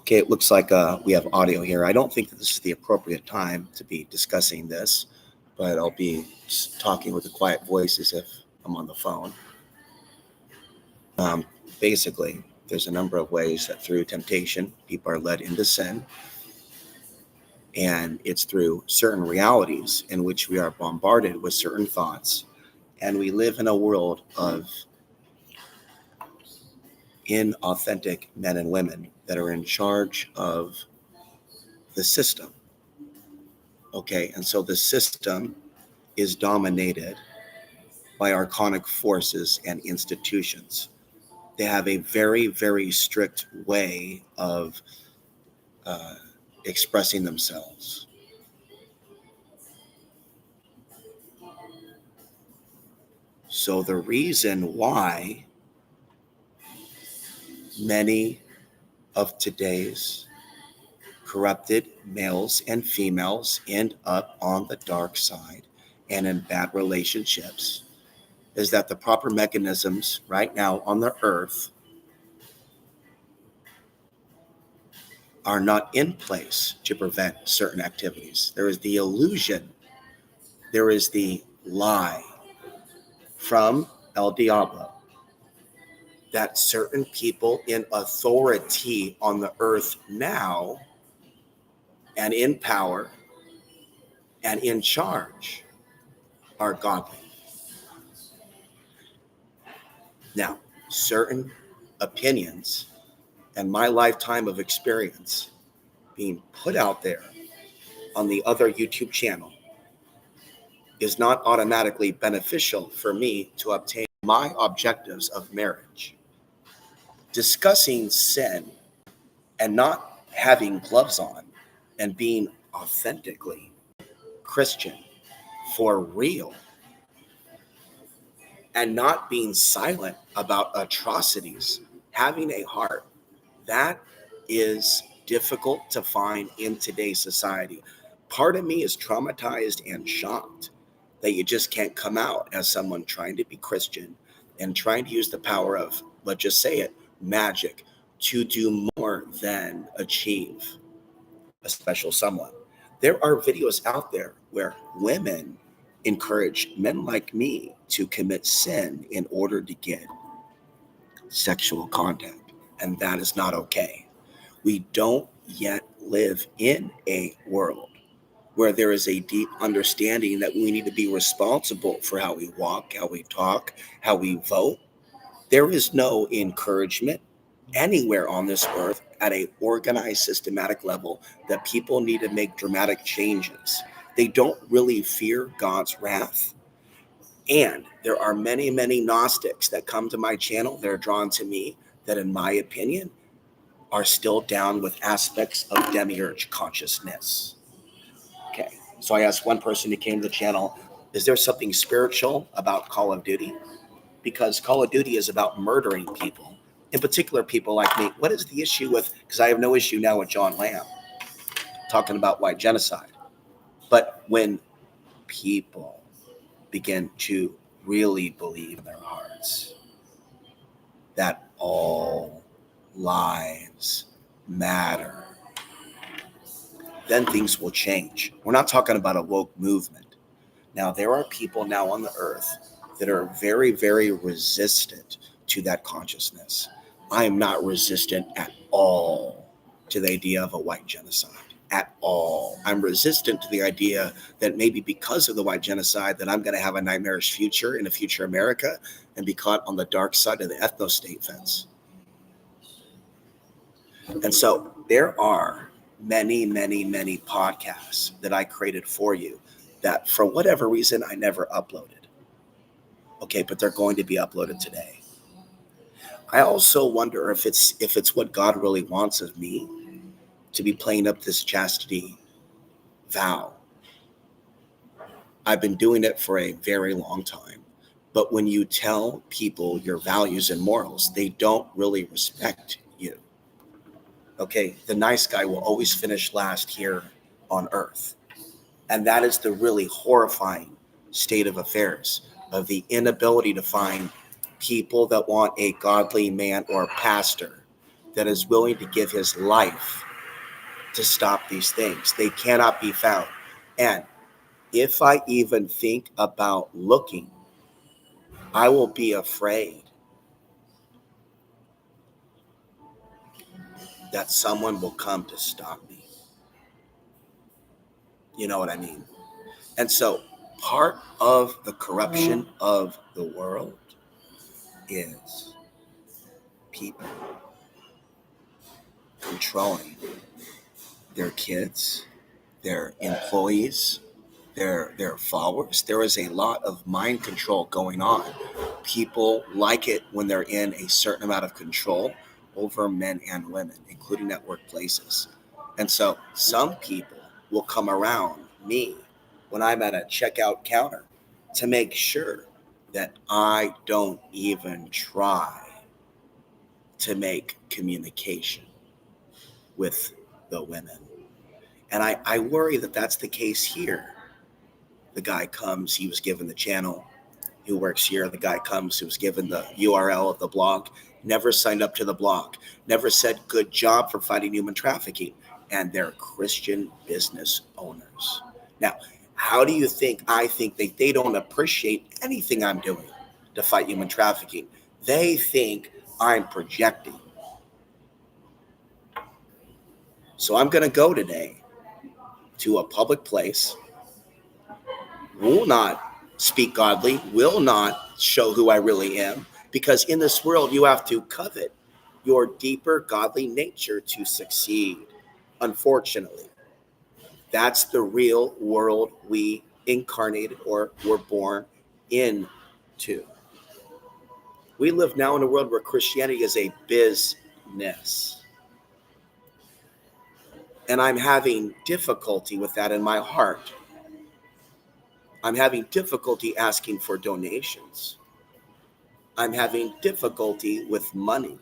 Okay, it looks like we have audio here. I don't think that this is the appropriate time to be discussing this, but I'll be just talking with a quiet voice as if I'm on the phone. Basically, there's a number of ways that through temptation, people are led into sin. And it's through certain realities in which we are bombarded with certain thoughts. And we live in a world of inauthentic men and women that are in charge of the system. Okay, and so the system is dominated by archonic forces and institutions. They have a very, very strict way of expressing themselves. So the reason why many of today's corrupted males and females end up on the dark side and in bad relationships is that the proper mechanisms right now on the earth are not in place to prevent certain activities. There is the illusion, there is the lie from El Diablo that certain people in authority on the earth now and in power and in charge are godly. Now, certain opinions and my lifetime of experience being put out there on the other YouTube channel is not automatically beneficial for me to obtain my objectives of marriage. Discussing sin and not having gloves on and being authentically Christian for real and not being silent about atrocities, having a heart, that is difficult to find in today's society. Part of me is traumatized and shocked that you just can't come out as someone trying to be Christian and trying to use the power of, let's just say it, magic to do more than achieve a special someone. There are videos out there where women encourage men like me to commit sin in order to get sexual contact, and that is not okay. We don't yet live in a world where there is a deep understanding that we need to be responsible for how we walk, how we talk, how we vote. There is no encouragement anywhere on this earth at a organized, systematic level that people need to make dramatic changes. They don't really fear God's wrath. And there are many, many Gnostics that come to my channel. They're drawn to me that, in my opinion, are still down with aspects of demiurge consciousness. Okay, so I asked one person who came to the channel, is there something spiritual about Call of Duty? Because Call of Duty is about murdering people, in particular people like me. What is the issue with, because I have no issue now with John Lamb talking about white genocide. But when people begin to really believe in their hearts that all lives matter, then things will change. We're not talking about a woke movement. Now, there are people now on the earth that are very, very resistant to that consciousness. I am not resistant at all to the idea of a white genocide. At all. I'm resistant to the idea that maybe because of the white genocide that I'm going to have a nightmarish future in a future America and be caught on the dark side of the ethno-state fence. And so there are many, many, many podcasts that I created for you that for whatever reason I never uploaded. Okay, but they're going to be uploaded today. I also wonder if it's what God really wants of me to be playing up this chastity vow. I've been doing it for a very long time. But when you tell people your values and morals, they don't really respect you. Okay, the nice guy will always finish last here on earth. And that is the really horrifying state of affairs. of the inability to find people that want a godly man or pastor that is willing to give his life to stop these things. They cannot be found. And if I even think about looking, I will be afraid that someone will come to stop me. You know what I mean? And so part of the corruption of the world is people controlling their kids, their employees, their followers. There is a lot of mind control going on. People like it when they're in a certain amount of control over men and women, including at workplaces. And so some people will come around me when I'm at a checkout counter to make sure that I don't even try to make communication with the women. And I worry that that's the case here. The guy comes, he was given the channel, who works here. The guy comes, who was given the URL of the blog, never signed up to the blog, never said good job for fighting human trafficking. And they're Christian business owners. Now, how do you think I think that they don't appreciate anything I'm doing to fight human trafficking? They think I'm projecting. So I'm going to go today to a public place, will not speak godly, will not show who I really am, because in this world you have to covet your deeper godly nature to succeed. Unfortunately, that's the real world we incarnated or were born into. We live now in a world where Christianity is a business. And I'm having difficulty with that in my heart. I'm having difficulty asking for donations. I'm having difficulty with money.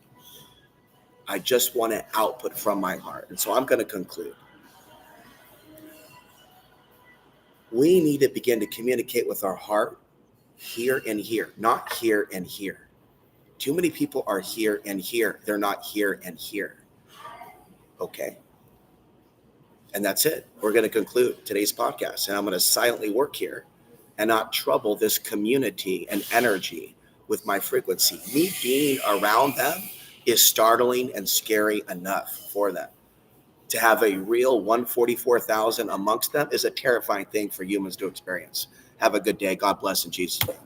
I just want to output from my heart. And so I'm going to conclude. We need to begin to communicate with our heart here and here, not here and here. Too many people are here and here. They're not here and here. Okay. And that's it. We're going to conclude today's podcast. And I'm going to silently work here and not trouble this community and energy with my frequency. Me being around them is startling and scary enough for them. To have a real 144,000 amongst them is a terrifying thing for humans to experience. Have a good day. God bless in Jesus' name.